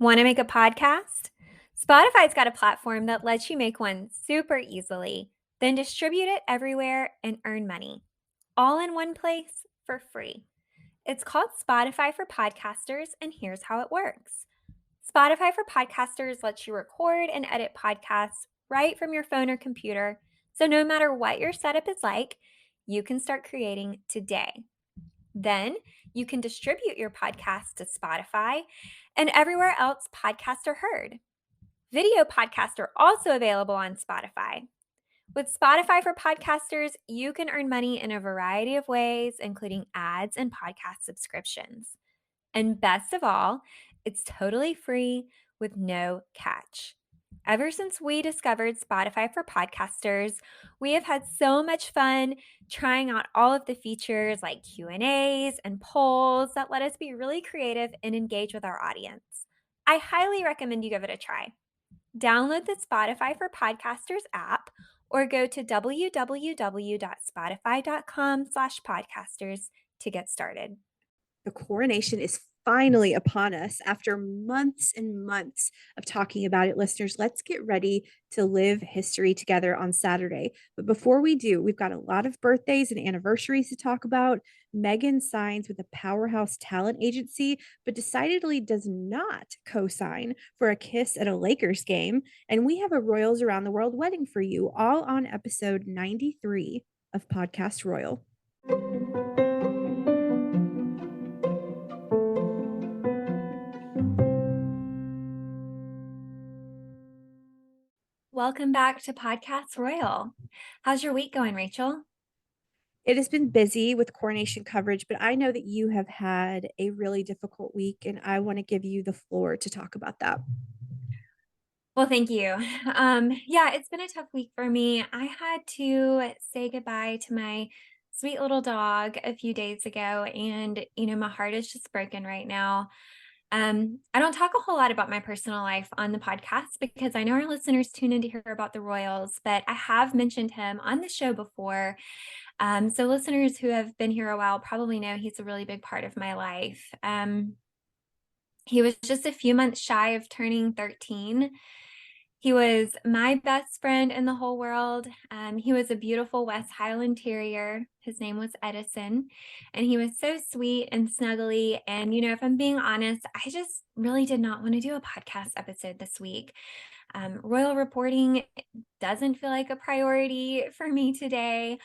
Want to make a podcast? Spotify's got a platform that lets you make one super easily, then distribute it everywhere and earn money, all in one place for free. It's called Spotify for Podcasters, and here's how it works. Spotify for Podcasters lets you record and edit podcasts right from your phone or computer, so no matter what your setup is like, you can start creating today. Then you can distribute your podcast to Spotify and everywhere else podcasts are heard. Video podcasts are also available on Spotify. With Spotify for Podcasters, you can earn money in a variety of ways, including ads and podcast subscriptions. And best of all, it's totally free with no catch. Ever since we discovered Spotify for Podcasters, we have had so much fun trying out all of the features like Q&As and polls that let us be really creative and engage with our audience. I highly recommend you give it a try. Download the Spotify for Podcasters app or go to www.spotify.com/podcasters to get started. The coronation is finally upon us after months and months of talking about it, listeners. Let's get ready to live history together on Saturday. But before we do, we've got a lot of birthdays and anniversaries to talk about. Meghan signs with a powerhouse talent agency, but decidedly does not co-sign for a kiss at a Lakers game. And we have a Royals Around the World wedding for you, all on episode 93 of Podcast Royal. Welcome back to Podcast Royal. How's your week going, Rachel? It has been busy with coronation coverage, but I know that you have had a really difficult week, and I want to give you the floor to talk about that. Well, thank you. Yeah, it's been a tough week for me. I had to say goodbye to my sweet little dog a few days ago, and my heart is just broken right now. I don't talk a whole lot about my personal life on the podcast because I know our listeners tune in to hear about the royals, but I have mentioned him on the show before. So listeners who have been here a while probably know he's a really big part of my life. He was just a few months shy of turning 13. He was my best friend in the whole world. He was a beautiful West Highland Terrier. His name was Edison, and he was so sweet and snuggly. And, if I'm being honest, I just really did not want to do a podcast episode this week. Royal reporting doesn't feel like a priority for me today.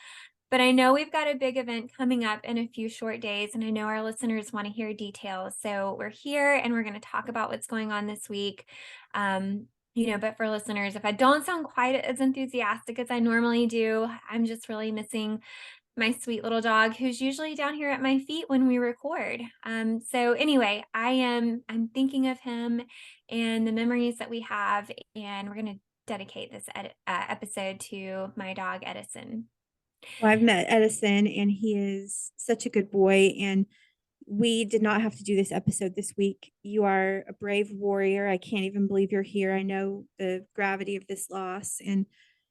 But I know we've got a big event coming up in a few short days, and I know our listeners want to hear details. So we're here and we're going to talk about what's going on this week. But for listeners, if I don't sound quite as enthusiastic as I normally do, I'm just really missing my sweet little dog who's usually down here at my feet when we record. So anyway, I'm thinking of him and the memories that we have, and we're going to dedicate this episode to my dog, Edison. Well, I've met Edison, and he is such a good boy. And we did not have to do this episode this week. You are a brave warrior. I can't even believe you're here. I know the gravity of this loss, and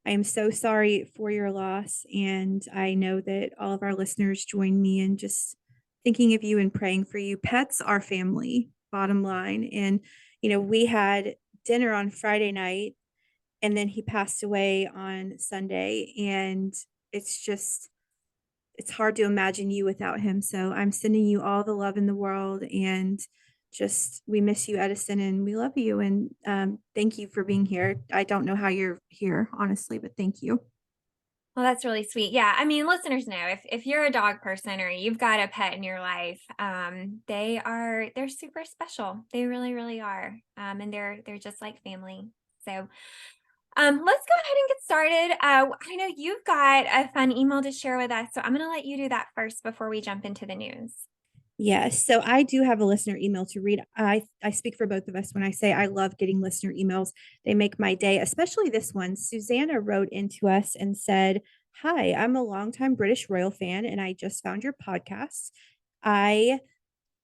I am so sorry for your loss. And I know that all of our listeners join me in just thinking of you and praying for you. Pets are family, bottom line. And, we had dinner on Friday night, and then he passed away on Sunday. And it's hard to imagine you without him. So I'm sending you all the love in the world, and just we miss you, Edison, and we love you. And thank you for being here. I don't know how you're here, honestly, but thank you. Well, that's really sweet. Yeah. I mean, listeners know if you're a dog person or you've got a pet in your life, they're super special. They really, really are. And they're just like family. So let's go ahead and get started. I know you've got a fun email to share with us, so I'm going to let you do that first before we jump into the news. Yes. So I do have a listener email to read. I speak for both of us when I say I love getting listener emails. They make my day, especially this one. Susanna wrote into us and said, "Hi, I'm a longtime British royal fan, and I just found your podcast. I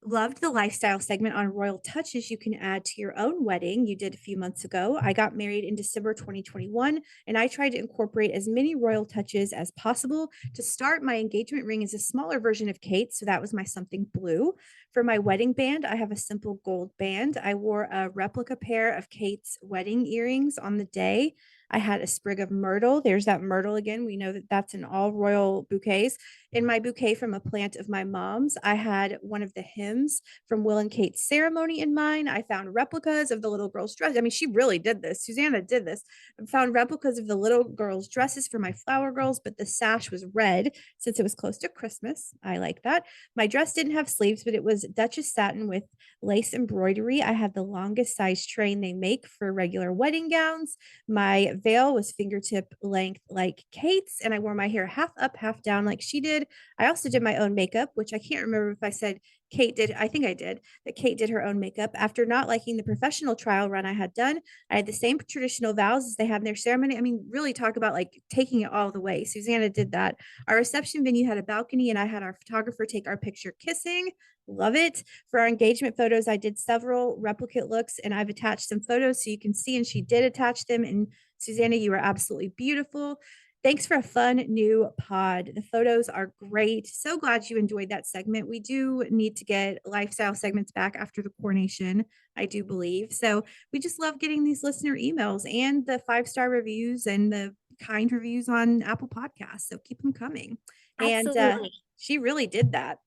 Loved the lifestyle segment on royal touches you can add to your own wedding you did a few months ago. I got married in December 2021, and I tried to incorporate as many royal touches as possible. To start, my engagement ring is a smaller version of Kate's, so that was my something blue. For my wedding band, I have a simple gold band. I wore a replica pair of Kate's wedding earrings on the day. I had a sprig of myrtle. There's that myrtle again. We know that that's in all royal bouquets. In my bouquet from a plant of my mom's, I had one of the hymns from Will and Kate's ceremony in mine. I found replicas of the little girls' dress. I mean, she really did this. Susanna did this. I found replicas of the little girls' dresses for my flower girls, but the sash was red since it was close to Christmas. I like that. My dress didn't have sleeves, but it was Duchess satin with lace embroidery. I had the longest size train they make for regular wedding gowns. My veil was fingertip length like Kate's, and I wore my hair half up, half down like she did. I also did my own makeup, which I can't remember if I said Kate did. I think I did, that Kate did her own makeup. After not liking the professional trial run I had done, I had the same traditional vows as they have in their ceremony. I mean, really talk about like taking it all the way. Susanna did that. Our reception venue had a balcony, and I had our photographer take our picture kissing. Love it. For our engagement photos, I did several replicate looks, and I've attached some photos so you can see, and she did attach them. And Susanna, you are absolutely beautiful. Thanks for a fun new pod. The photos are great. So glad you enjoyed that segment. We do need to get lifestyle segments back after the coronation, I do believe. So we just love getting these listener emails and the 5-star reviews and the kind reviews on Apple Podcasts. So keep them coming. And Absolutely. she really did that.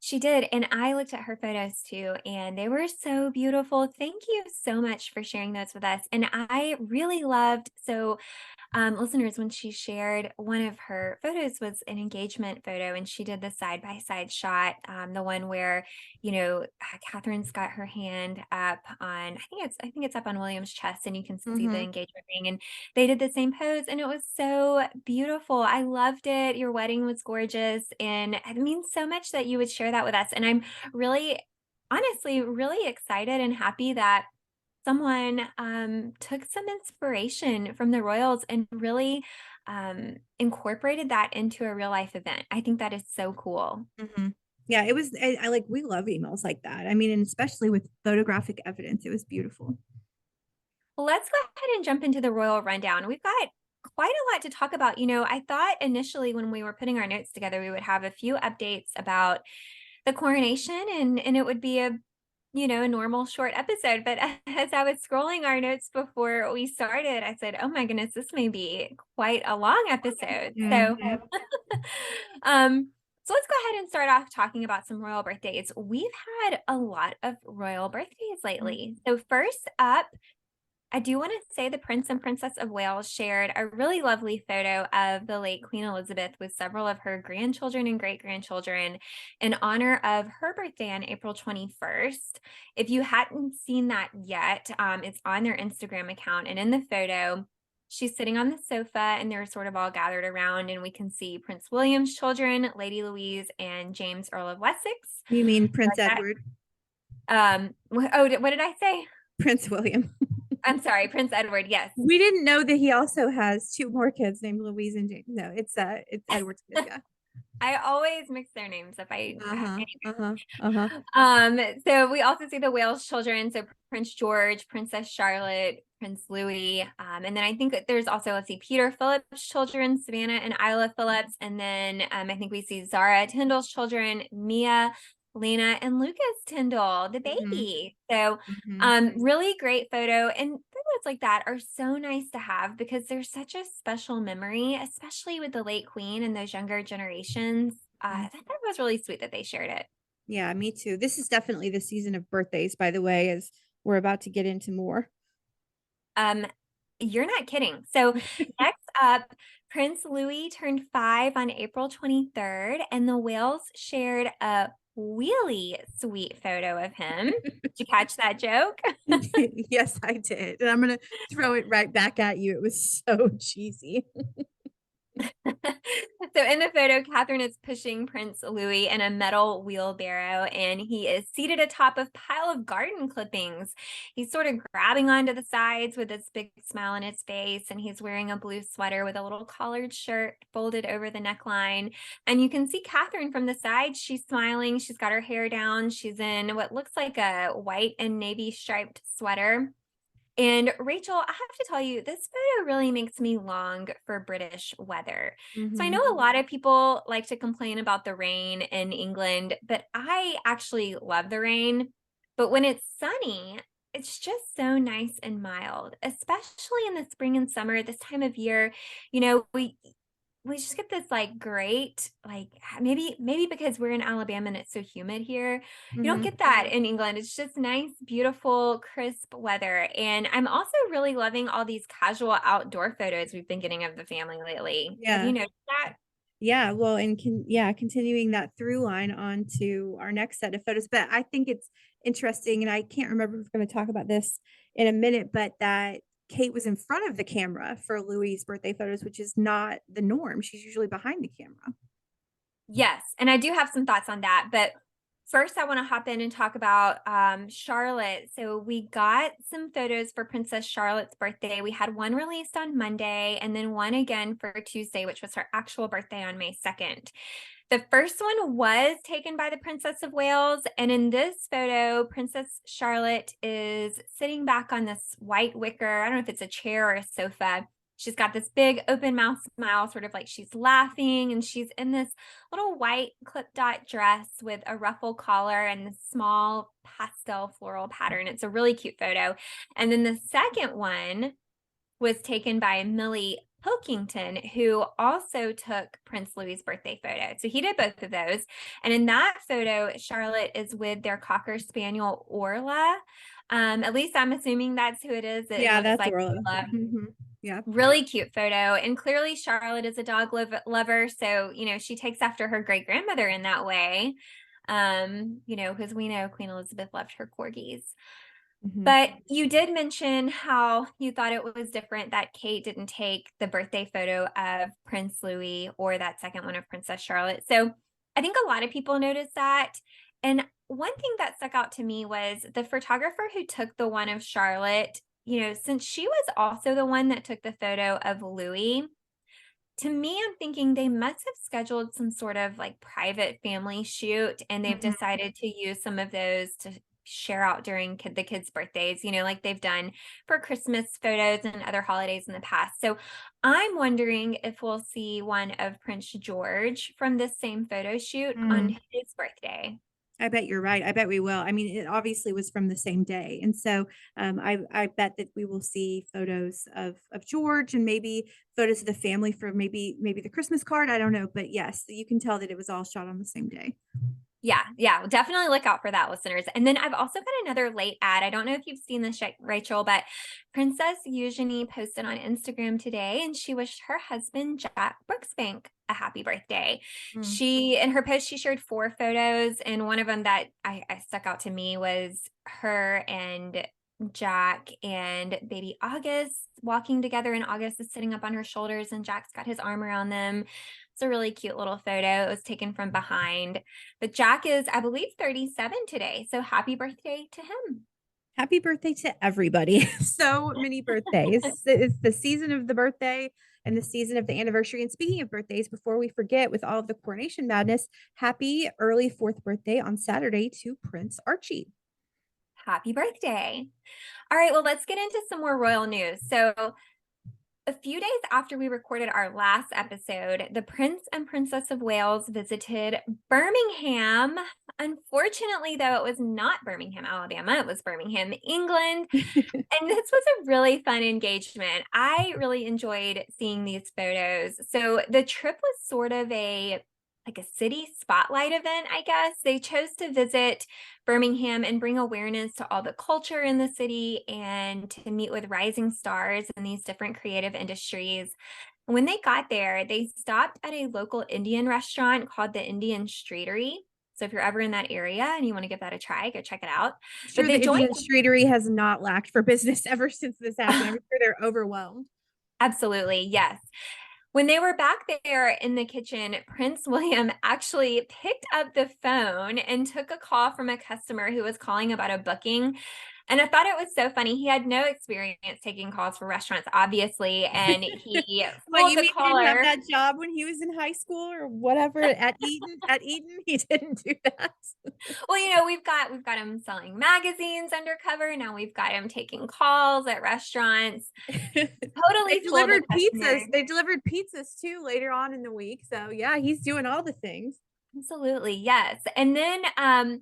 She did. And I looked at her photos too, and they were so beautiful. Thank you so much for sharing those with us. And I really loved, listeners, when she shared one of her photos was an engagement photo, and she did the side by side shot, the one where Catherine's got her hand up on, I think it's up on William's chest, and you can see the Mm-hmm. engagement ring, and they did the same pose, and it was so beautiful. I loved it. Your wedding was gorgeous, and it means so much that you would share that with us. And I'm really, honestly, really excited and happy that someone took some inspiration from the royals and really incorporated that into a real life event. I think that is so cool. Mm-hmm. Yeah, it was. I like, we love emails like that. I mean, and especially with photographic evidence, it was beautiful. Well, let's go ahead and jump into the royal rundown. We've got quite a lot to talk about. I thought initially when we were putting our notes together, we would have a few updates about the coronation, and it would be a normal short episode. But as I was scrolling our notes before we started, I said, oh my goodness, this may be quite a long episode. So, Mm-hmm. so let's go ahead and start off talking about some royal birthdays. We've had a lot of royal birthdays lately. So first up, I do want to say the Prince and Princess of Wales shared a really lovely photo of the late Queen Elizabeth with several of her grandchildren and great grandchildren in honor of her birthday on April 21st. If you hadn't seen that yet, it's on their Instagram account. And in the photo, she's sitting on the sofa, and they're sort of all gathered around, and we can see Prince William's children, Lady Louise, and James, Earl of Wessex. You mean Prince Like Edward? that. What did I say? Prince William. I'm sorry, Prince Edward. Yes. We didn't know that he also has two more kids named Louise and James. No, it's Edward's kids. Yeah. I always mix their names if I Uh-huh. anyway. Uh-huh. Uh-huh. So we also see the Wales children, so Prince George, Princess Charlotte, Prince Louis, and then I think that there's also, let's see, Peter Philip's children, Savannah and Isla Phillips, and then I think we see Zara Tyndall's children, Mia, Lena, and Lucas Tyndall, the Mm-hmm. baby. So Mm-hmm. really great photo. And photos like that are so nice to have because they're such a special memory, especially with the late queen and those younger generations. I thought that was really sweet that they shared it. Yeah, me too. This is definitely the season of birthdays, by the way, as we're about to get into more. Um, you're not kidding. So next up, Prince Louis turned 5 on April 23rd, and the Wales shared a really sweet photo of him. Did you catch that joke? Yes, I did. And I'm gonna throw it right back at you. It was so cheesy. So So in the photo, Catherine is pushing Prince Louis in a metal wheelbarrow, and he is seated atop a pile of garden clippings. He's sort of grabbing onto the sides with this big smile on his face, and he's wearing a blue sweater with a little collared shirt folded over the neckline. And you can see Catherine from the side. She's smiling. She's got her hair down. She's in what looks like a white and navy striped sweater. And Rachel, I have to tell you, this photo really makes me long for British weather. So I Mm-hmm. know a lot of people like to complain about the rain in England, but I actually love the rain. But when it's sunny, it's just so nice and mild, especially in the spring and summer, this time of year. We just get this like great, like maybe because we're in Alabama and it's so humid here, you don't Mm-hmm. get that in England. It's just nice, beautiful, crisp weather. And I'm also really loving all these casual outdoor photos we've been getting of the family lately. Have you Yeah. noticed that? Yeah, well, and continuing that through line on to our next set of photos. But I think it's interesting, and I can't remember if we're going to talk about this in a minute, but that Kate was in front of the camera for Louis' birthday photos, which is not the norm. She's usually behind the camera. Yes, and I do have some thoughts on that, but first I want to hop in and talk about Charlotte. So we got some photos for Princess Charlotte's birthday. We had one released on Monday and then one again for Tuesday, which was her actual birthday on May 2nd. The first one was taken by the Princess of Wales, and in this photo, Princess Charlotte is sitting back on this white wicker. I don't know if it's a chair or a sofa. She's got this big open mouth smile, sort of like she's laughing, and she's in this little white clip dot dress with a ruffle collar and this small pastel floral pattern. It's a really cute photo. And then the second one was taken by Millie Pilkington, who also took Prince Louis's birthday photo. So he did both of those. And in that photo, Charlotte is with their Cocker Spaniel, Orla. At least I'm assuming that's who it is. It Yeah, looks that's like Orla. Orla. Mm-hmm. Yeah. Really cute photo. And clearly Charlotte is a dog lover. So, she takes after her great grandmother in that way. Because we know Queen Elizabeth loved her corgis. Mm-hmm. But you did mention how you thought it was different that Kate didn't take the birthday photo of Prince Louis or that second one of Princess Charlotte. So I think a lot of people noticed that. And one thing that stuck out to me was the photographer who took the one of Charlotte, since she was also the one that took the photo of Louis, to me, I'm thinking they must have scheduled some sort of like private family shoot and they've Mm-hmm. decided to use some of those to share out during the kids' birthdays, like they've done for Christmas photos and other holidays in the past. So I'm wondering if we'll see one of Prince George from this same photo shoot on his birthday. I bet you're right. I bet we will. I mean, it obviously was from the same day, and so I bet that we will see photos of George and maybe photos of the family for maybe the Christmas card. I don't know, but yes, you can tell that it was all shot on the same day. Yeah, definitely look out for that, listeners. And then I've also got another late ad. I don't know if you've seen this, Rachel, but Princess Eugenie posted on Instagram today and she wished her husband, Jack Brooksbank, a happy birthday. Mm. In her post, she shared 4 photos, and one of them that I stuck out to me was her and Jack and baby August walking together, and August is sitting up on her shoulders and Jack's got his arm around them. It's a really cute little photo. It was taken from behind. But Jack is, I believe, 37 today. So happy birthday to him. Happy birthday to everybody! So many birthdays. It's the season of the birthday and the season of the anniversary. And speaking of birthdays, before we forget, with all of the coronation madness, happy early fourth birthday on Saturday to Prince Archie. Happy birthday. All right, well, let's get into some more royal news. So a few days after we recorded our last episode, the Prince and Princess of Wales visited Birmingham. Unfortunately, though, it was not Birmingham, Alabama. It was Birmingham, England. And this was a really fun engagement. I really enjoyed seeing these photos. So the trip was sort of a city spotlight event, I guess. They chose to visit Birmingham and bring awareness to all the culture in the city and to meet with rising stars in these different creative industries. When they got there, they stopped at a local Indian restaurant called the Indian Streetery. So if you're ever in that area and you want to give that a try, go check it out. But Sure, they the joined. Indian Streetery has not lacked for business ever since this happened. I'm sure they're overwhelmed. Absolutely, yes. When they were back there in the kitchen, Prince William actually picked up the phone and took a call from a customer who was calling about a booking. And I thought it was so funny. He had no experience taking calls for restaurants, obviously, and he What, fooled you the mean he didn't have caller. that job when he was in high school or whatever at Eton? At Eton, he didn't do that. Well, we've got him selling magazines undercover. Now we've got him taking calls at restaurants. They Totally fooled the delivered customer. pizzas. They delivered pizzas too later on in the week. So yeah, he's doing all the things. Absolutely, yes. And then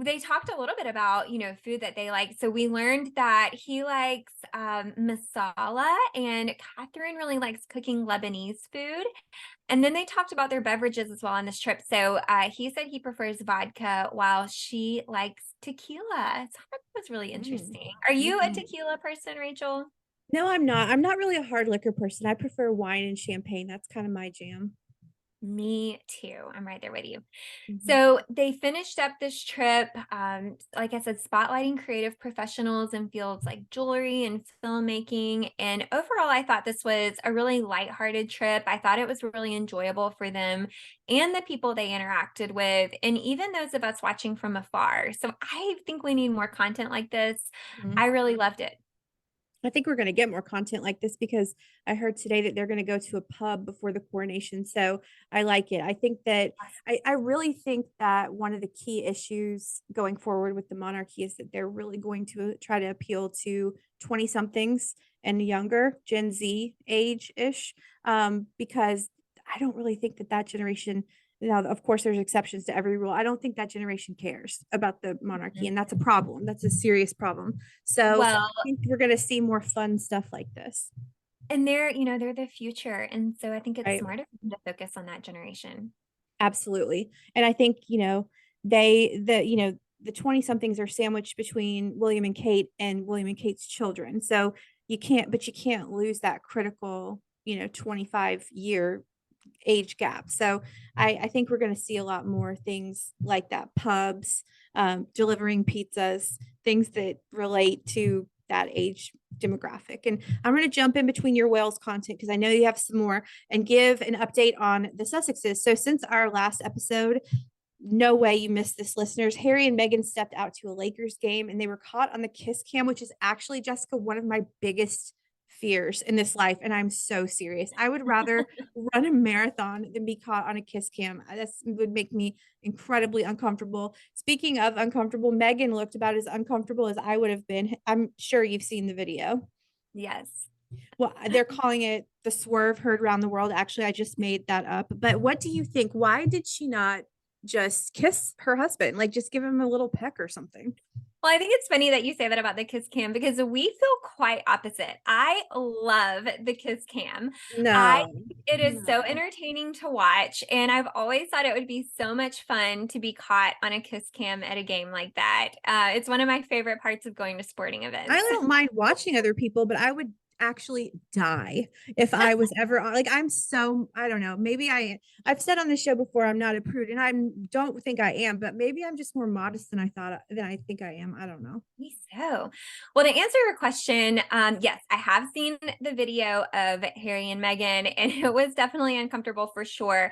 they talked a little bit about, food that they like. So we learned that he likes masala, and Catherine really likes cooking Lebanese food. And then they talked about their beverages as well on this trip. So he said he prefers vodka while she likes tequila. So that was really Mm. interesting. Are you a Mm. tequila person, Rachel? No, I'm not. I'm not really a hard liquor person. I prefer wine and champagne. That's kind of my jam. Me too. I'm right there with you. Mhm. So they finished up this trip, like I said, spotlighting creative professionals in fields like jewelry and filmmaking. And overall, I thought this was a really lighthearted trip. I thought it was really enjoyable for them and the people they interacted with, and even those of us watching from afar. So I think we need more content like this. Mhm. I really loved it. I think we're going to get more content like this because I heard today that they're going to go to a pub before the coronation. So I like it. I think that I really think that one of the key issues going forward with the monarchy is that they're really going to try to appeal to 20 somethings and younger, Gen Z age ish, because I don't really think that that generation. Now, of course, there's exceptions to every rule. I don't think that generation cares about the monarchy, and that's a problem. That's a serious problem. So Well, think we're going to see more fun stuff like this, and they're the future. And so I think it's right? smart of them to focus on that generation. Absolutely. And I think, the 20 somethings are sandwiched between William and Kate and William and Kate's children. So you can't lose that critical, 25-year age gap. So I think we're going to see a lot more things like that, pubs, delivering pizzas, things that relate to that age demographic. And I'm going to jump in between your Wales content because I know you have some more and give an update on the Sussexes. So since our last episode, no way you missed this, listeners. Harry and Meghan stepped out to a Lakers game and they were caught on the kiss cam, which is actually, Jessica, one of my biggest fears in this life. And I'm so serious. I would rather run a marathon than be caught on a kiss cam. That would make me incredibly uncomfortable. Speaking of uncomfortable, Meghan looked about as uncomfortable as I would have been. I'm sure you've seen the video. Yes. Well, they're calling it the swerve heard around the world. Actually, I just made that up. But what do you think? Why did she not just kiss her husband? Like just give him a little peck or something. Well, I think it's funny that you say that about the kiss cam because we feel quite opposite. I love the kiss cam. I No, think it is so no. entertaining to watch, and I've always thought it would be so much fun to be caught on a kiss cam at a game like that. It's one of my favorite parts of going to sporting I events. don't mind watching other people, but I would actually die if I was ever like I don't know. Maybe I've said on this show before I'm not a prude and I don't think I am, but maybe I'm just more modest than I think I am. I don't know. Me so. Well, to answer your question, yes, I have seen the video of Harry and Meghan, and it was definitely uncomfortable for sure.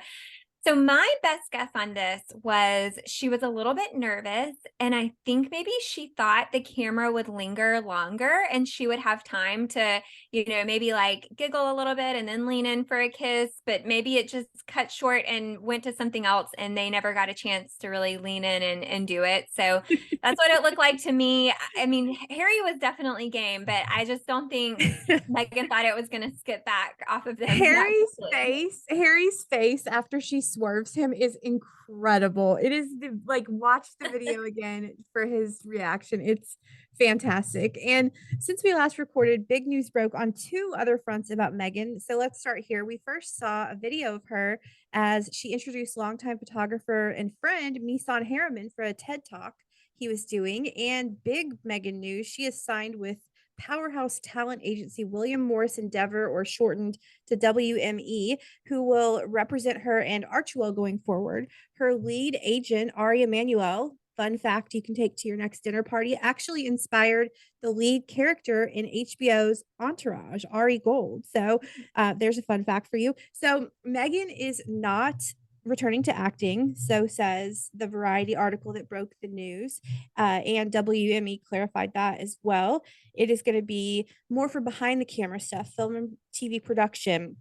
So my best guess on this was she was a little bit nervous, and I think maybe she thought the camera would linger longer and she would have time to, maybe like giggle a little bit and then lean in for a kiss, but maybe it just cut short and went to something else and they never got a chance to really lean in and do it. So that's what it looked like to me. I mean, Harry was definitely game, but I just don't think Megan thought it was going to skip back off of them that quickly. Harry's face after she swerves him is incredible. It is like watch the video again for his reaction. It's fantastic. And since we last recorded, big news broke on two other fronts about Meghan. So let's start here. We first saw a video of her as she introduced longtime photographer and friend Misan Harriman for a TED Talk he was doing. And big Meghan news, she is signed with powerhouse talent agency William Morris Endeavor, or shortened to WME, who will represent her and Archewell going forward. Her lead agent, Ari Emanuel, fun fact you can take to your next dinner party. It actually inspired the lead character in HBO's Entourage, Ari Gold. So there's a fun fact for you. So Meghan is not returning to acting, so says the Variety article that broke the news. And WME clarified that as well. It is going to be more for behind the camera stuff, film and TV production.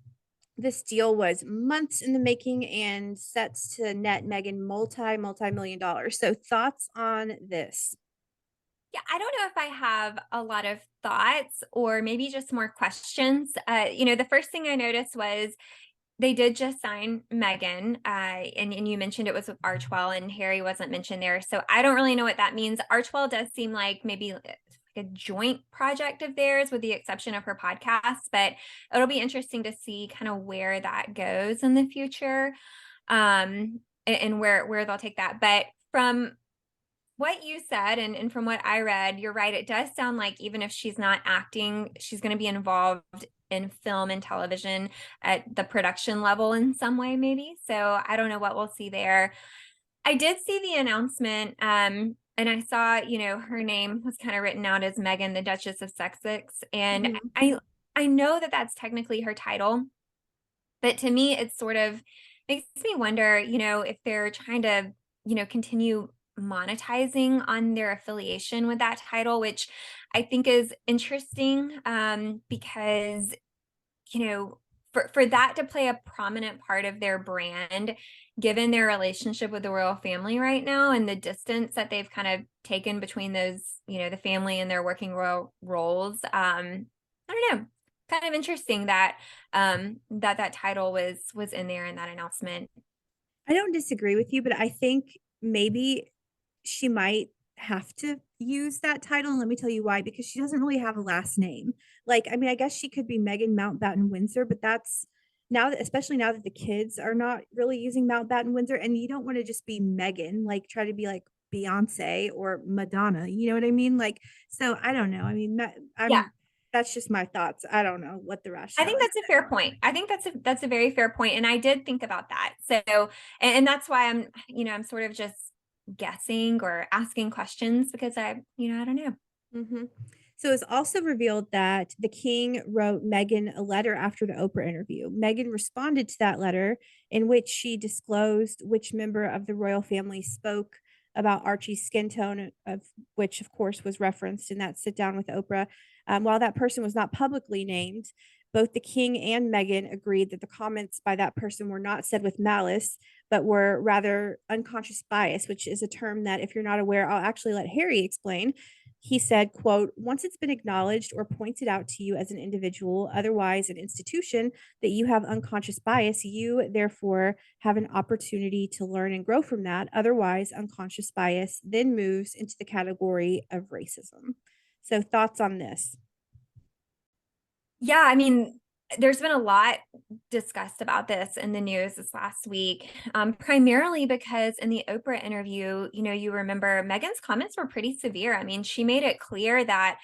This deal was months in the making and sets to net Meghan multi-million dollars. So thoughts on this? Yeah, I don't know if I have a lot of thoughts or maybe just more questions. The first thing I noticed was they did just sign Meghan, and you mentioned it was with Archwell, and Harry wasn't mentioned there. So I don't really know what that means. Archwell does seem like maybe like a joint project of theirs, with the exception of her podcast. But it'll be interesting to see kind of where that goes in the future, and where they'll take that. But from what you said and from what I read, you're right. It does sound like even if she's not acting, she's going to be involved in film and television at the production level in some way, maybe. So I don't know what we'll see there. I did see the announcement, and I saw, her name was kind of written out as Meghan, the Duchess of Sussex. And Mhm. I know that that's technically her title, but to me, it sort of makes me wonder, if they're trying to, continue monetizing on their affiliation with that title, which I think is interesting, because, for that to play a prominent part of their brand, given their relationship with the royal family right now and the distance that they've kind of taken between those, the family and their working royal roles, I don't know, kind of interesting that that title was in there in that announcement. I don't disagree with you, but I think maybe she might have to use that title. And let me tell you why, because she doesn't really have a last name. Like, I mean, I guess she could be Meghan Mountbatten Windsor, but that's now that, especially now that the kids are not really using Mountbatten Windsor, and you don't want to just be Meghan, like try to be like Beyonce or Madonna. You know what I mean? Like, so I don't know. I mean, Yeah, that's just my thoughts. I don't know what the I rationale think is. that's a fair point. I think that's a very fair point, and I did think about that. So, and that's why I'm sort of just guessing or asking questions because I don't know. Mm-hmm. So it's also revealed that the king wrote Meghan a letter after the Oprah interview. Meghan responded to that letter, in which she disclosed which member of the royal family spoke about Archie's skin tone, of which, of course, was referenced in that sit down with Oprah. While that person was not publicly named, both the king and Meghan agreed that the comments by that person were not said with malice, but were rather unconscious bias, which is a term that, if you're not aware, I'll actually let Harry explain. He said, quote, once it's been acknowledged or pointed out to you as an individual, otherwise an institution, that you have unconscious bias, you therefore have an opportunity to learn and grow from that. Otherwise, unconscious bias then moves into the category of racism. So thoughts on this? Yeah, I mean, there's been a lot discussed about this in the news this last week, primarily because in the Oprah interview, you remember Meghan's comments were pretty severe. I mean, she made it clear that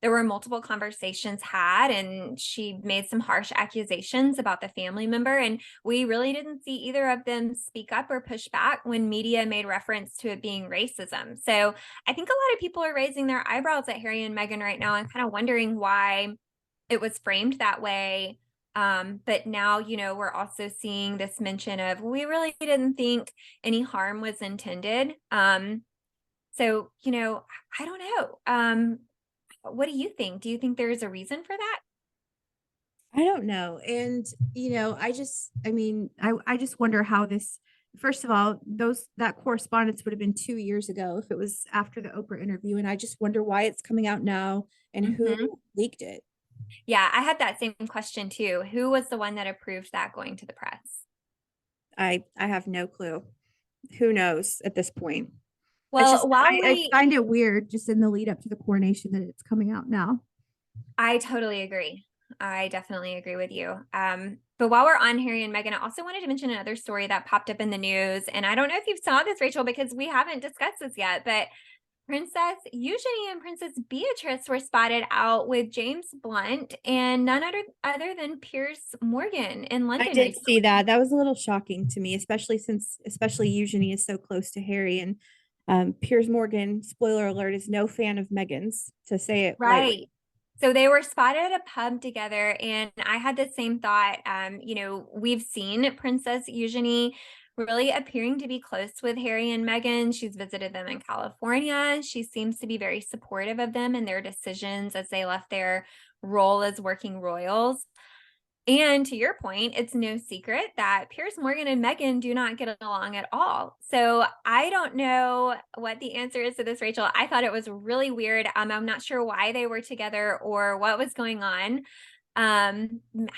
there were multiple conversations had, and she made some harsh accusations about the family member. And we really didn't see either of them speak up or push back when media made reference to it being racism. So I think a lot of people are raising their eyebrows at Harry and Meghan right now and kind of wondering why it was framed that way. But now, we're also seeing this mention of we really didn't think any harm was intended. So, I don't know. What do you think? Do you think there's a reason for that? I don't know. And, I just wonder how this, first of all, that correspondence would have been 2 years ago if it was after the Oprah interview. And I just wonder why it's coming out now and who Mhm. leaked it. Yeah, I had that same question too. Who was the one that approved that going to the press? I have no clue. Who knows at this point? It's Well, just I find it weird just in the lead up to the coronation that it's coming out now. I totally agree. I definitely agree with you. But while we're on Harry and Meghan, I also wanted to mention another story that popped up in the news. And I don't know if you saw this, Rachel, because we haven't discussed this yet, but Princess Eugenie and Princess Beatrice were spotted out with James Blunt and none other than Piers Morgan in I London did see recently. that. That was a little shocking to me, especially since Eugenie is so close to Harry. And Piers Morgan, spoiler alert, is no fan of Meghan's, to say it lightly. Right. So they were spotted at a pub together, and I had the same thought. We've seen Princess Eugenie really appearing to be close with Harry and Meghan. She's visited them in California. She seems to be very supportive of them and their decisions as they left their role as working royals. And to your point, it's no secret that Piers Morgan and Meghan do not get along at all. So I don't know what the answer is to this, Rachel. I thought it was really weird. I'm not sure why they were together or what was going on. I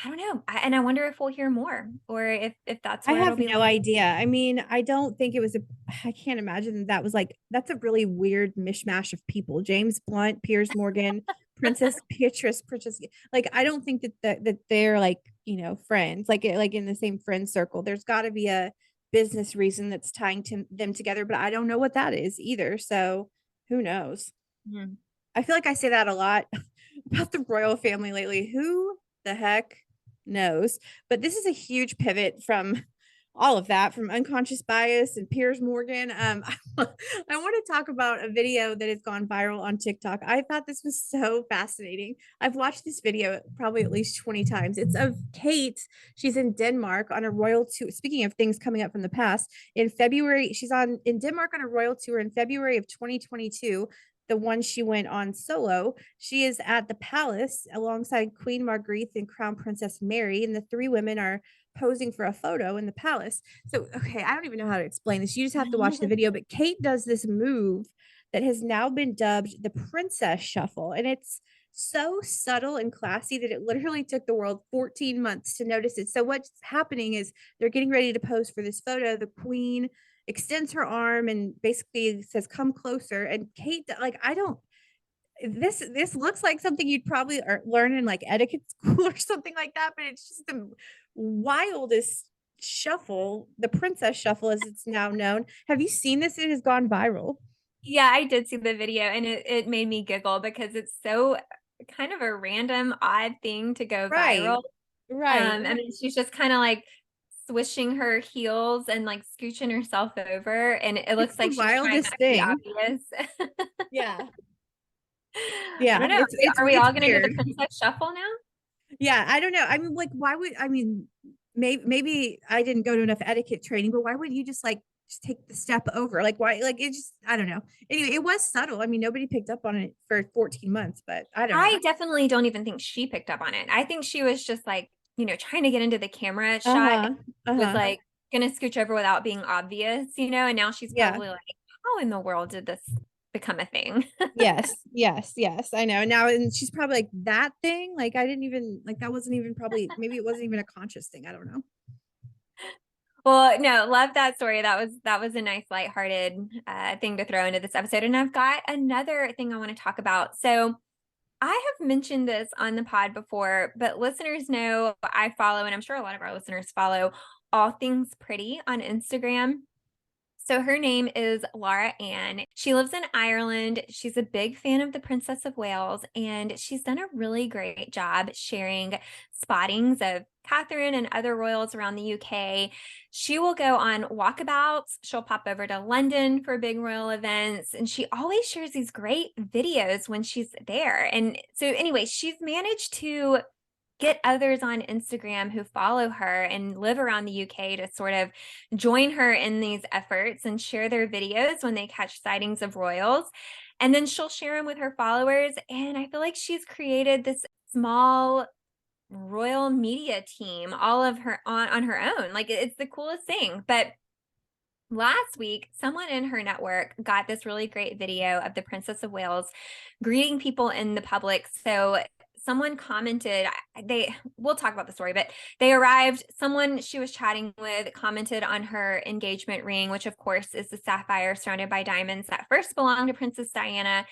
don't know. And I wonder if we'll hear more or if that's I where it'll have be. no idea. I mean, I don't think it was a, I can't imagine that was like, that's a really weird mishmash of people. James Blunt, Piers Morgan, Princess Beatrice, Princess, like, I don't think that they're like, friends, like in the same friend circle. There's got to be a business reason that's tying them together, but I don't know what that is either. So who knows? Mhm. I feel like I say that a lot about the royal family lately. Who the heck knows? But this is a huge pivot from all of that, from unconscious bias and Piers Morgan. I want to talk about a video that has gone viral on TikTok. I thought this was so fascinating. I've watched this video probably at least 20 times. It's of Kate. She's in Denmark on a royal tour. Speaking of things coming up from the past, in February, she's on in Denmark on a royal tour in February of 2022. The one she went on solo. She is at the palace alongside Queen Margrethe and Crown Princess Mary, and the three women are posing for a photo in the palace. So, okay, I don't even know how to explain this. You just have to watch the video. But Kate does this move that has now been dubbed the Princess Shuffle, and it's so subtle and classy that it literally took the world 14 months to notice it. So, what's happening is they're getting ready to pose for this photo. The Queen extends her arm and basically says, "Come closer." And Kate, like, I don't. This looks like something you'd probably learn in like etiquette school or something like that, but it's just the wildest shuffle, the princess shuffle as it's now known. Have you seen this? It has gone viral. Yeah, I did see the video and it made me giggle because it's so kind of a random, odd thing to go Right. viral. Right. I mean, she's just kind of like swishing her heels and like scooching herself over, and it It's looks the like she's trying wildest not to be thing. obvious. Yeah. I Yeah. don't know. Are we It's all going to do the weird. princess shuffle now? Yeah, I don't know. I mean, like, why would I mean, maybe I didn't go to enough etiquette training, but why wouldn't you just like just take the step over? Like, why? Like, it just I don't know. Anyway, it was subtle. I mean, nobody picked up on it for 14 months, but I don't know. I definitely don't even think she picked up on it. I think she was just like, trying to get into the camera Uh shot, huh. Uh was huh. like gonna scooch over without being obvious, and now she's Yeah. probably like, how in the world did this become a thing? Yes. Yes. Yes. I know. Now, and she's probably like that thing. Like, I didn't even like that. Wasn't even probably maybe it wasn't even a conscious thing. I don't know. Well, no, love that story. That was a nice lighthearted thing to throw into this episode. And I've got another thing I want to talk about. So I have mentioned this on the pod before, but listeners know I follow, and I'm sure a lot of our listeners follow All Things Pretty on Instagram. So her name is Laura Ann. She lives in Ireland. She's a big fan of the Princess of Wales, and she's done a really great job sharing spottings of Catherine and other royals around the UK. She will go on walkabouts. She'll pop over to London for big royal events, and she always shares these great videos when she's there. And so, anyway, she's managed to get others on Instagram who follow her and live around the UK to sort of join her in these efforts and share their videos when they catch sightings of royals. And then she'll share them with her followers. And I feel like she's created this small royal media team all of her on her own. Like it's the coolest thing. But last week, someone in her network got this really great video of the Princess of Wales greeting people in the public. So someone commented, we'll talk about the story, but they arrived, someone she was chatting with commented on her engagement ring, which of course is the sapphire surrounded by diamonds that first belonged to Princess Diana.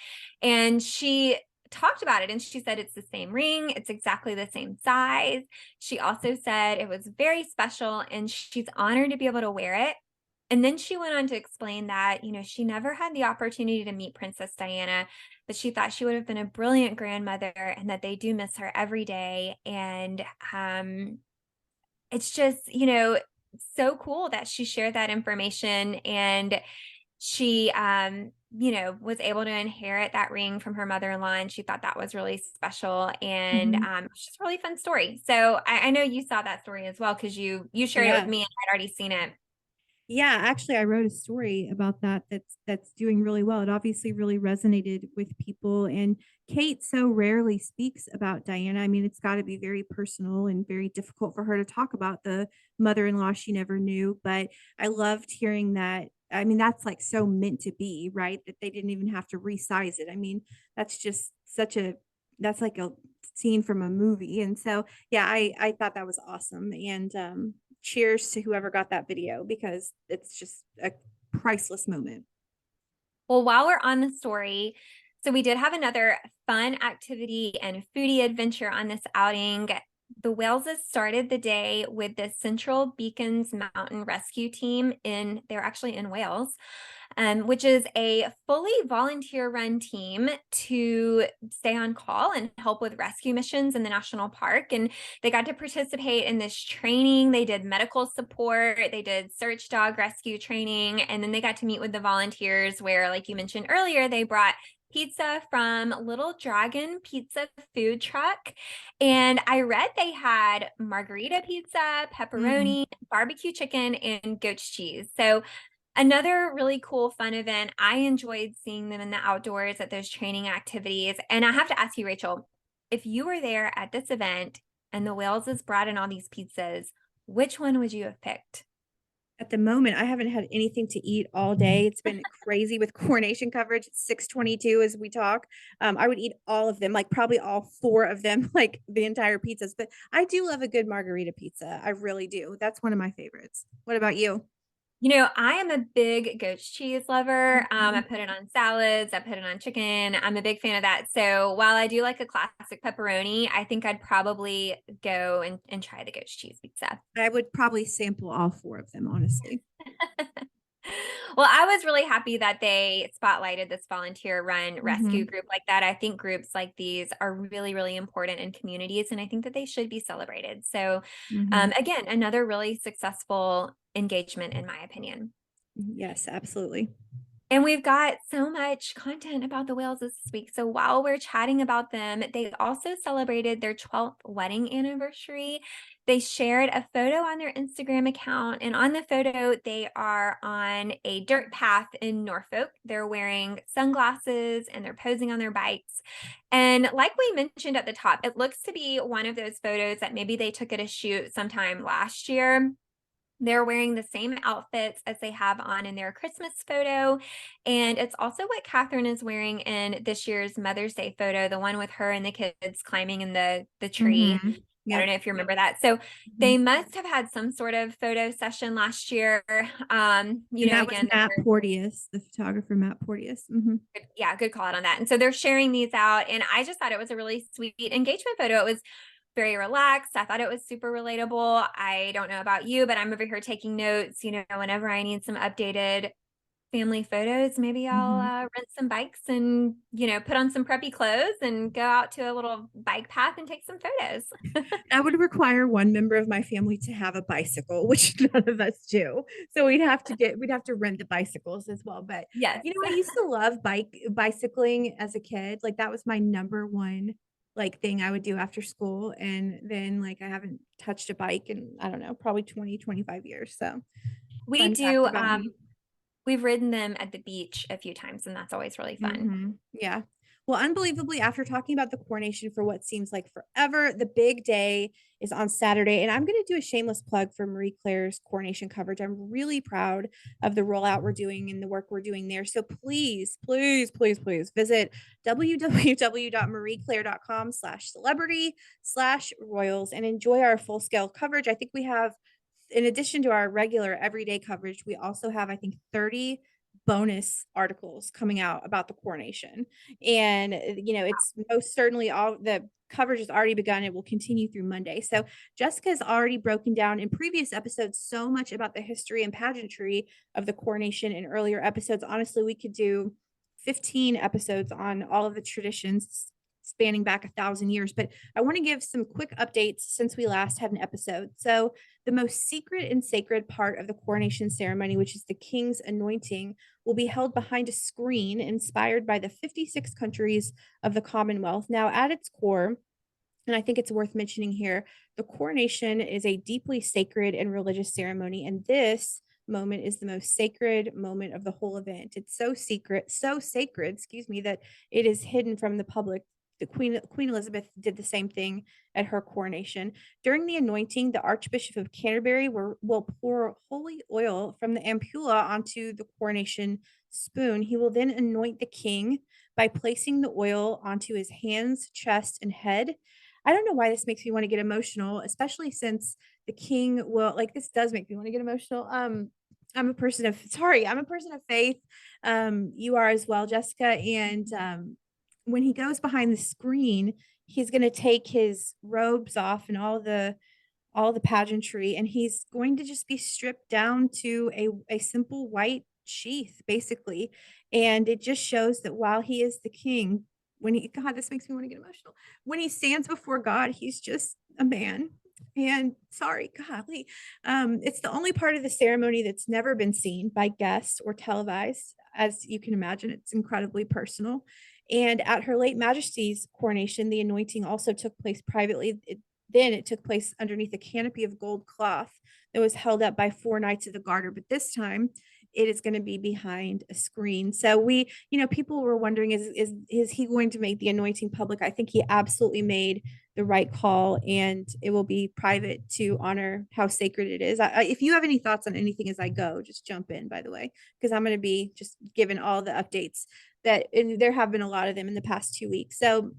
And she talked about it and she said it's the same ring, it's exactly the same size. She also said it was very special and she's honored to be able to wear it. And then she went on to explain that, she never had the opportunity to meet Princess Diana, but she thought she would have been a brilliant grandmother and that they do miss her every day. And it's just, so cool that she shared that information. And she, was able to inherit that ring from her mother-in-law, and she thought that was really special. And Mhm. it's just a really fun story. So I know you saw that story as well because you shared it with Yeah. me and I'd already seen it. Yeah, actually, I wrote a story about that that's doing really well. It obviously really resonated with people, and Kate so rarely speaks about Diana. I mean, it's got to be very personal and very difficult for her to talk about the mother-in-law she never knew, but I loved hearing that. I mean, that's like so meant to be, right? That they didn't even have to resize it. I mean, that's just such a that's like a scene from a movie. And so, yeah, I thought that was awesome. And cheers to whoever got that video because it's just a priceless moment. Well, while we're on the story, so we did have another fun activity and foodie adventure on this outing. The Waleses started the day with the Central Beacons Mountain Rescue Team they're actually in Wales, which is a fully volunteer-run team to stay on call and help with rescue missions in the national park. And they got to participate in this training. They did medical support, they did search dog rescue training, and then they got to meet with the volunteers where, like you mentioned earlier, they brought pizza from Little Dragon Pizza food truck. And I read they had margarita pizza, Mm. pepperoni, barbecue chicken, and goat's cheese. So another really cool fun event. I enjoyed seeing them in the outdoors at those training activities. And I have to ask you, Rachel, if you were there at this event and the Waleses brought in all these pizzas, which one would you have picked? At the moment, I haven't had anything to eat all day. It's been crazy with coronation coverage. It's 6:22 as we talk. I would eat all of them, like probably all four of them, like the entire pizzas. But I do love a good margarita pizza. I really do. That's one of my favorites. What about you? I am a big goat's cheese lover. I Mhm. put it on salads, I put it on chicken. I'm a big fan of that. So while I do like a classic pepperoni, I think I'd probably go and try the goat's cheese pizza. I would probably sample all four of them, honestly. Well, I was really happy that they spotlighted this volunteer run rescue Hmm. group like that. I think groups like these are really, really important in communities, and I think that they should be celebrated. So, Hmm. again, another really successful engagement, in my opinion. Yes, absolutely. And we've got so much content about the whales this week. So while we're chatting about them, they also celebrated their 12th wedding anniversary. They shared a photo on their Instagram account, and on the photo, they are on a dirt path in Norfolk. They're wearing sunglasses and they're posing on their bikes. And like we mentioned at the top, it looks to be one of those photos that maybe they took at a shoot sometime last year. They're wearing the same outfits as they have on in their Christmas photo. And it's also what Catherine is wearing in this year's Mother's Day photo, the one with her and the kids climbing in the tree. Hmm. I don't Yep. know if you remember that. So Mhm. they must have had some sort of photo session last year. And that was Again, Matt Porteous, the photographer, Matt Porteous. Hmm. yeah, good call out on that. And so they're sharing these out. And I just thought it was a really sweet engagement photo. It was very relaxed. I thought it was super relatable. I don't know about you, but I'm over here taking notes. Whenever I need some updated family photos, maybe I'll Hmm. rent some bikes and, put on some preppy clothes and go out to a little bike path and take some photos. That would require one member of my family to have a bicycle, which none of us do. So we'd have to rent the bicycles as well. But Yes. I used to love bicycling as a kid. Like that was my number one like thing I would do after school. And then like I haven't touched a bike in, I don't know, probably 20, 25 years. So We fun fact do. about me. We've ridden them at the beach a few times, and that's always really fun. Yeah. Well, unbelievably, after talking about the coronation for what seems like forever, the big day is on Saturday. And I'm going to do a shameless plug for Marie Claire's coronation coverage. I'm really proud of the rollout we're doing and the work we're doing there. So please, please, please, please visit www.marieclaire.com/celebrity/royals and enjoy our full scale coverage. I think we have, in addition to our regular everyday coverage, we also have, I think, 30 bonus articles coming out about the coronation. And, it's most certainly all the coverage has already begun. It will continue through Monday. So Jessica's already broken down in previous episodes so much about the history and pageantry of the coronation in earlier episodes. Honestly, we could do 15 episodes on all of the traditions, spanning back 1,000 years. But I want to give some quick updates since we last had an episode. So, the most secret and sacred part of the coronation ceremony, which is the king's anointing, will be held behind a screen inspired by the 56 countries of the Commonwealth. Now, at its core, and I think it's worth mentioning here, the coronation is a deeply sacred and religious ceremony. And this moment is the most sacred moment of the whole event. It's so secret, so sacred, excuse me, that it is hidden from the public. The Queen Elizabeth did the same thing at her coronation. During the anointing, the Archbishop of Canterbury will pour holy oil from the ampulla onto the coronation spoon. He will then anoint the king by placing the oil onto his hands, chest, and head. I don't know why this makes me want to get emotional, especially since the king will, like, this does make me want to get emotional. I'm a person of faith. You are as well, Jessica. And when he goes behind the screen, he's going to take his robes off and all the pageantry, and he's going to just be stripped down to a simple white sheath, basically. And it just shows that while he is the king, when he, God, this makes me want to get emotional. When he stands before God, he's just a man. And sorry, golly, it's the only part of the ceremony that's never been seen by guests or televised. As you can imagine, it's incredibly personal. And at Her Late Majesty's coronation, the anointing also took place privately. Then it took place underneath a canopy of gold cloth that was held up by 4 knights of the garter. But this time, it is going to be behind a screen. So people were wondering, is he going to make the anointing public? I think he absolutely made the right call, and it will be private to honor how sacred it is. If you have any thoughts on anything as I go, just jump in, by the way, because I'm going to be just given all the updates and there have been a lot of them in the past 2 weeks. So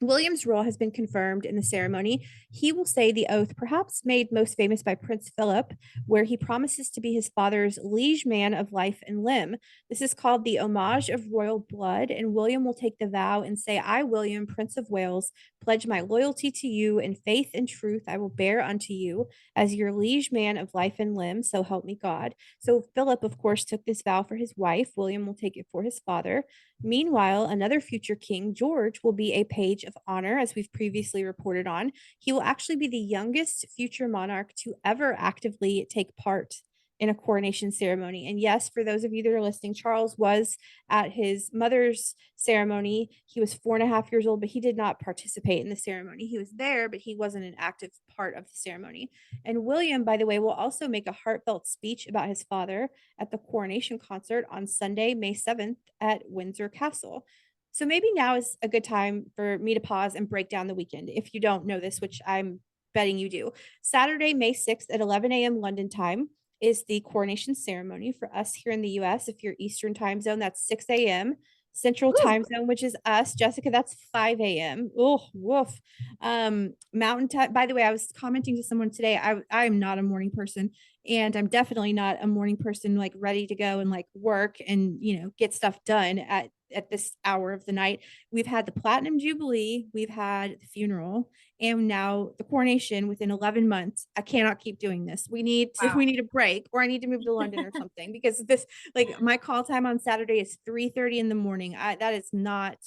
William's role has been confirmed in the ceremony. He will say the oath, perhaps made most famous by Prince Philip, where he promises to be his father's liege man of life and limb. This is called the homage of royal blood, and William will take the vow and say, I, William, Prince of Wales, pledge my loyalty to you, and faith and truth I will bear unto you as your liege man of life and limb, so help me God. So Philip, of course, took this vow for his wife. William will take it for his father. Meanwhile, another future king, George, will be a page of honor, as we've previously reported on. He will actually be the youngest future monarch to ever actively take part in a coronation ceremony. And yes, for those of you that are listening, Charles was at his mother's ceremony. He was 4.5 years old, but he did not participate in the ceremony. He was there, but he wasn't an active part of the ceremony. And William, by the way, will also make a heartfelt speech about his father at the coronation concert on Sunday, May 7th at Windsor Castle. So maybe now is a good time for me to pause and break down the weekend. If you don't know this, which I'm betting you do. Saturday, May 6th at 11 a.m. London time is the coronation ceremony for us here in the US. If you're Eastern time zone, that's 6 a.m. Central Ooh, time zone, which is us. Jessica, that's 5 a.m. Oh, woof. Mountain time. By the way, I was commenting to someone today. I am not a morning person, and I'm definitely not a morning person like ready to go and like work and get stuff done at this hour of the night. We've had the Platinum Jubilee, we've had the funeral, and now the coronation within 11 months. I cannot keep doing this. We need to wow. we need a break, or I need to move to London or something, because this, like, my call time on Saturday is 3:30 in the morning. That is not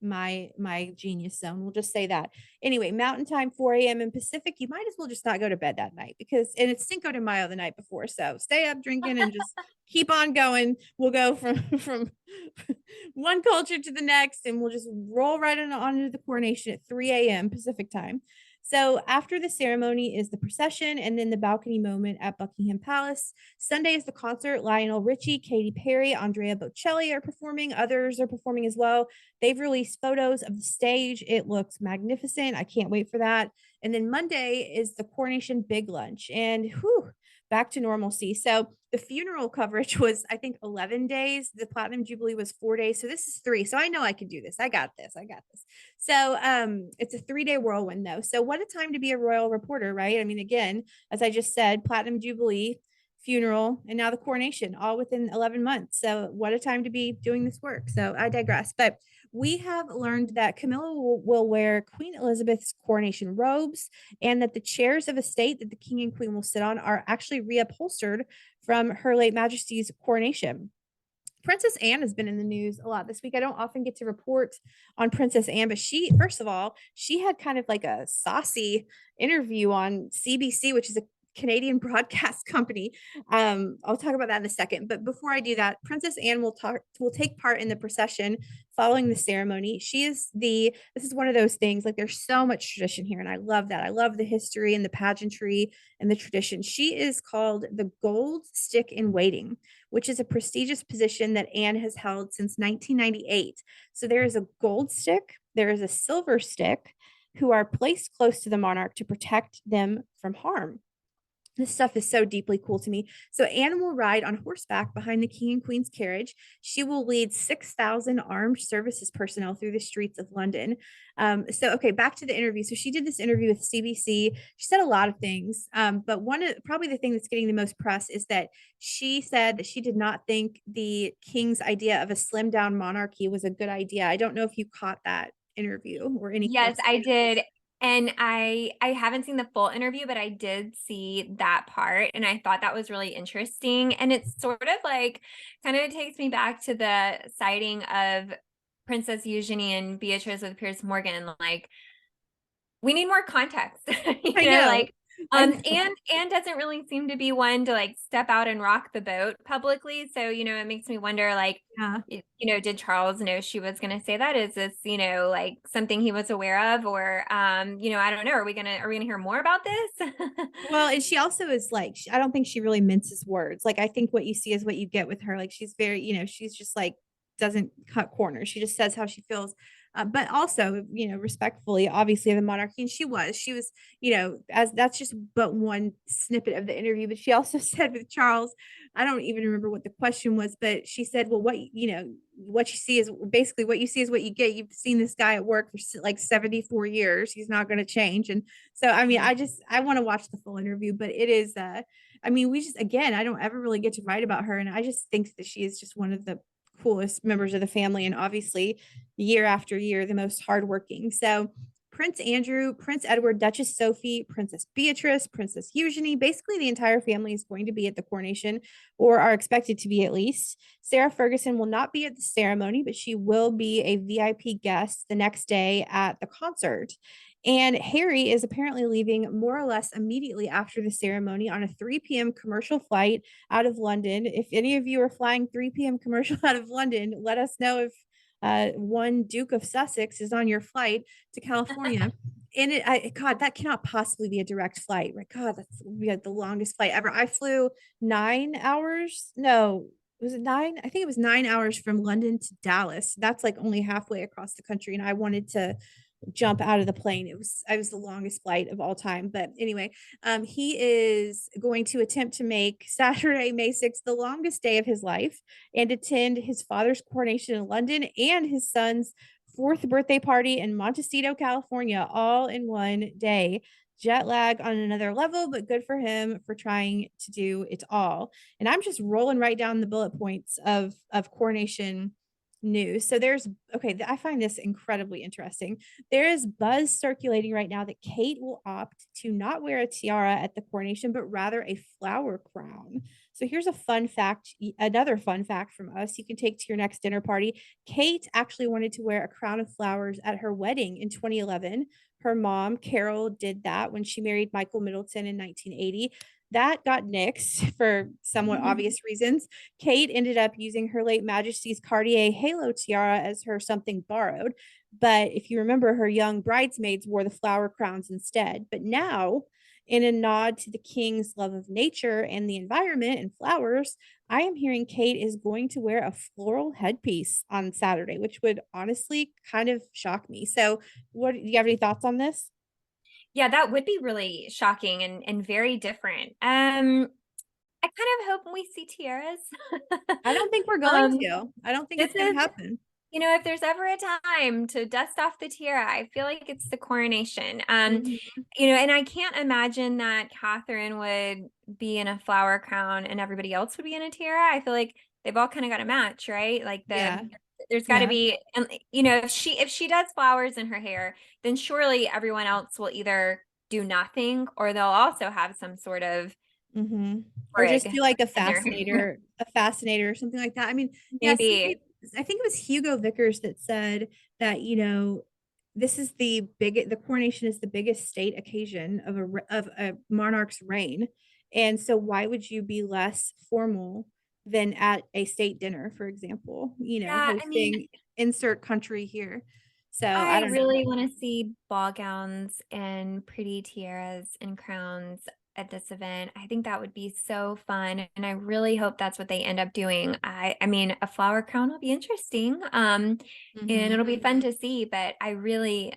my genius zone. We'll just say that. Anyway, Mountain Time 4 a.m. in Pacific. You might as well just not go to bed that night, and it's Cinco de Mayo the night before. So stay up drinking and just keep on going. We'll go from one culture to the next, and we'll just roll right on into the coronation at 3 a.m. Pacific time. So after the ceremony is the procession, and then the balcony moment at Buckingham Palace. Sunday is the concert. Lionel Richie, Katy Perry, Andrea Bocelli are performing. Others are performing as well. They've released photos of the stage. It looks magnificent. I can't wait for that. And then Monday is the coronation big lunch, and whew, back to normalcy. So the funeral coverage was, I think, 11 days. The Platinum Jubilee was 4 days. So this is 3. So I know I can do this. I got this. I got this. So it's a 3-day whirlwind, though. So what a time to be a royal reporter, right? I mean, again, as I just said, Platinum Jubilee, funeral, and now the coronation, all within 11 months. So what a time to be doing this work. So I digress. But we have learned that Camilla will wear Queen Elizabeth's coronation robes, and that the chairs of estate that the king and queen will sit on are actually reupholstered from Her Late Majesty's coronation. Princess Anne has been in the news a lot this week. I don't often get to report on Princess Anne, but first of all, she had kind of like a saucy interview on CBC, which is a Canadian broadcast company. I'll talk about that in a second. But before I do that, Princess Anne will take part in the procession following the ceremony. This is one of those things, like there's so much tradition here, and I love that. I love the history and the pageantry and the tradition. She is called the Gold Stick in Waiting, which is a prestigious position that Anne has held since 1998. So there is a gold stick, there is a silver stick, who are placed close to the monarch to protect them from harm. This stuff is so deeply cool to me. So Anne will ride on horseback behind the king and queen's carriage. She will lead 6,000 armed services personnel through the streets of London. Okay, back to the interview. So she did this interview with CBC. She said a lot of things, but probably the thing that's getting the most press is that she said that she did not think the king's idea of a slimmed down monarchy was a good idea. I don't know if you caught that interview or any Yes, clips. I did. And I haven't seen the full interview, but I did see that part and I thought that was really interesting. And it's sort of like kind of takes me back to the sighting of Princess Eugenie and Beatrice with Piers Morgan. Like we need more context, I know. like I know. and doesn't really seem to be one to like step out and rock the boat publicly. So, it makes me wonder, like, Yeah. did Charles know she was gonna say that? Is this, like something he was aware of? Or I don't know. Are we gonna hear more about this? Well, and she also is like, I don't think she really minces words. Like, I think what you see is what you get with her. Like, she's very, she's just like, doesn't cut corners. She just says how she feels. But also, respectfully, obviously, the monarchy. And she was, as that's just but one snippet of the interview. But she also said with Charles, I don't even remember what the question was, but she said, well, what you see is basically what you see is what you get. You've seen this guy at work for like 74 years. He's not going to change. And so, I mean, I want to watch the full interview, but it is, I mean, again, I don't ever really get to write about her. And I just think that she is just one of the coolest members of the family. And obviously, year after year, the most hardworking. So, Prince Andrew, Prince Edward, Duchess Sophie, Princess Beatrice, Princess Eugenie, basically the entire family is going to be at the coronation or are expected to be at least. Sarah Ferguson will not be at the ceremony, but she will be a VIP guest the next day at the concert. And Harry is apparently leaving more or less immediately after the ceremony on a 3 p.m. commercial flight out of London. If any of you are flying 3 p.m. commercial out of London, let us know if one Duke of Sussex is on your flight to California. And God, that cannot possibly be a direct flight, right? God, that's the longest flight ever. I flew 9 hours. No, was it nine? I think it was 9 hours from London to Dallas. That's like only halfway across the country. And I wanted to jump out of the plane. I was the longest flight of all time. But anyway, he is going to attempt to make Saturday, May 6th, the longest day of his life and attend his father's coronation in London and his son's fourth birthday party in Montecito, California, all in one day. Jet lag on another level, but good for him for trying to do it all. And I'm just rolling right down the bullet points of coronation news. So I find this incredibly interesting. There is buzz circulating right now that Kate will opt to not wear a tiara at the coronation, but rather a flower crown. So here's another fun fact from us you can take to your next dinner party. Kate actually wanted to wear a crown of flowers at her wedding in 2011. Her mom, Carol, did that when she married Michael Middleton in 1980. That got nixed for somewhat obvious reasons. Kate ended up using her late Majesty's Cartier halo tiara as her something borrowed. But if you remember, her young bridesmaids wore the flower crowns instead. But now, in a nod to the king's love of nature and the environment and flowers, I am hearing Kate is going to wear a floral headpiece on Saturday, which would honestly kind of shock me. So, do you have any thoughts on this? Yeah, that would be really shocking and very different. I kind of hope we see tiaras. I don't think we're going um, to. I don't think this it's going is, to happen. if there's ever a time to dust off the tiara, I feel like it's the coronation. Mhm. And I can't imagine that Catherine would be in a flower crown and everybody else would be in a tiara. I feel like they've all kind of got a match, right? Like Yeah. there's got to Yeah. be, and if she does flowers in her hair, then surely everyone else will either do nothing or they'll also have some sort of Mm-hmm. Or just Brig. do like Dinner. a fascinator or something like that. I mean, yeah, Maybe. I think it was Hugo Vickers that said that, this is the coronation is the biggest state occasion of a monarch's reign. And so why would you be less formal than at a state dinner, for example, Yeah, I mean, hosting insert country here. So I I don't know. really want to see ball gowns and pretty tiaras and crowns at this event. I think that would be so fun, and I really hope that's what they end up doing. I mean, a flower crown will be interesting, and Mhm. it'll be fun to see. But I'm really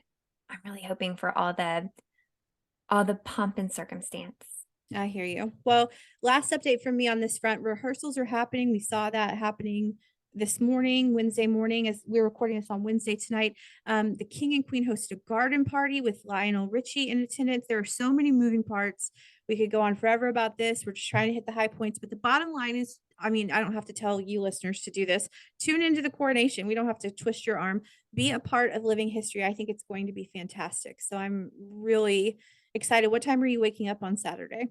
hoping for all the pomp and circumstance. I hear you. Well, last update from me on this front. Rehearsals are happening. We saw that happening this morning, Wednesday morning, as we're recording this on Wednesday tonight. The King and Queen hosted a garden party with Lionel Richie in attendance. There are so many moving parts. We could go on forever about this. We're just trying to hit the high points. But the bottom line is, I mean, I don't have to tell you listeners to do this. Tune into the coronation. We don't have to twist your arm. Be a part of living history. I think it's going to be fantastic. So I'm really excited. What time are you waking up on Saturday?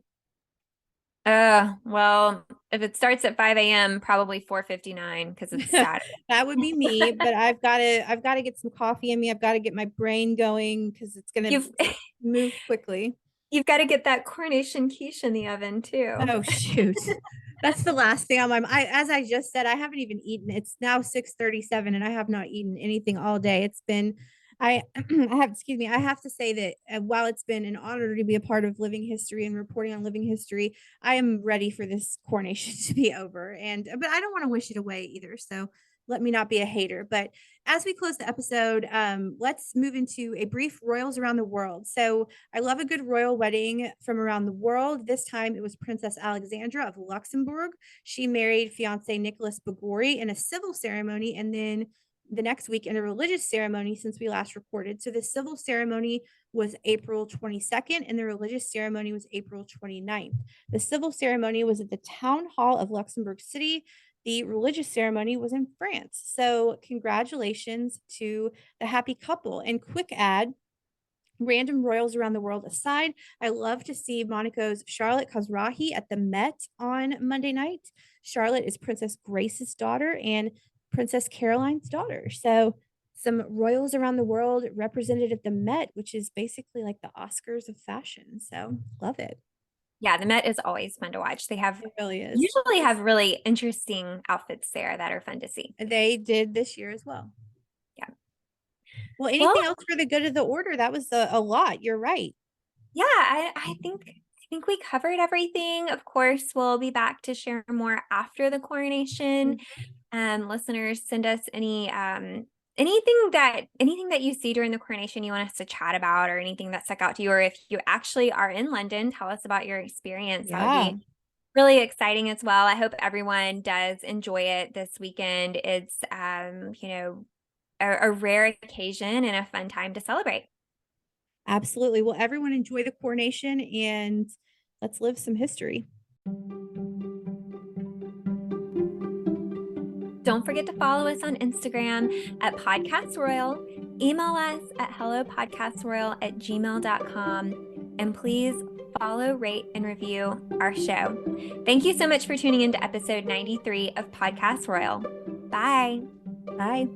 Well, if it starts at 5 a.m., probably 4:59 because it's Saturday. That would be me, but I've got to get some coffee in me. I've got to get my brain going because it's going to You've move quickly. you've got to get that coronation quiche in the oven too. Oh shoot. That's the last thing on my mind. As I just said, I haven't even eaten. It's now 6:37 and I have not eaten anything all day. It's been I I have excuse me, I have to say that while it's been an honor to be a part of living history and reporting on living history, I am ready for this coronation to be over. And but I don't want to wish it away either. So let me not be a hater. But as we close the episode, let's move into a brief royals around the world. So I love a good royal wedding from around the world. This time it was Princess Alexandra of Luxembourg. She married fiance Nicholas Bagori in a civil ceremony, and then the next week in a religious ceremony since we last recorded. So the civil ceremony was April 22nd and the religious ceremony was April 29th. The civil ceremony was at the town hall of Luxembourg City. The religious ceremony was in France. So congratulations to the happy couple. And quick ad, random royals around the world aside, I love to see Monaco's Charlotte Khosrahi at the Met on Monday night. Charlotte is Princess Grace's daughter and Princess Caroline's daughter. So some royals around the world represented at the Met, which is basically like the Oscars of fashion. So love it. Yeah, the Met is always fun to watch. They have It really is. usually have really interesting outfits there that are fun to see. They did this year as well. Yeah. Well, Well, anything else for the good of the order? That was a lot. You're right. yeah, I think we covered everything. Of course, we'll be back to share more after the coronation. Mhm. Listeners, send us anything that you see during the coronation you want us to chat about, or anything that stuck out to you, or if you actually are in London, tell us about your experience. That would Yeah. be really exciting as well. I hope everyone does enjoy it this weekend. It's a rare occasion and a fun time to celebrate. Absolutely. Well, everyone enjoy the coronation and let's live some history. Don't forget to follow us on Instagram at Podcast Royal. Email us at hellopodcastroyal@gmail.com. And please follow, rate, and review our show. Thank you so much for tuning into episode 93 of Podcast Royal. Bye. Bye.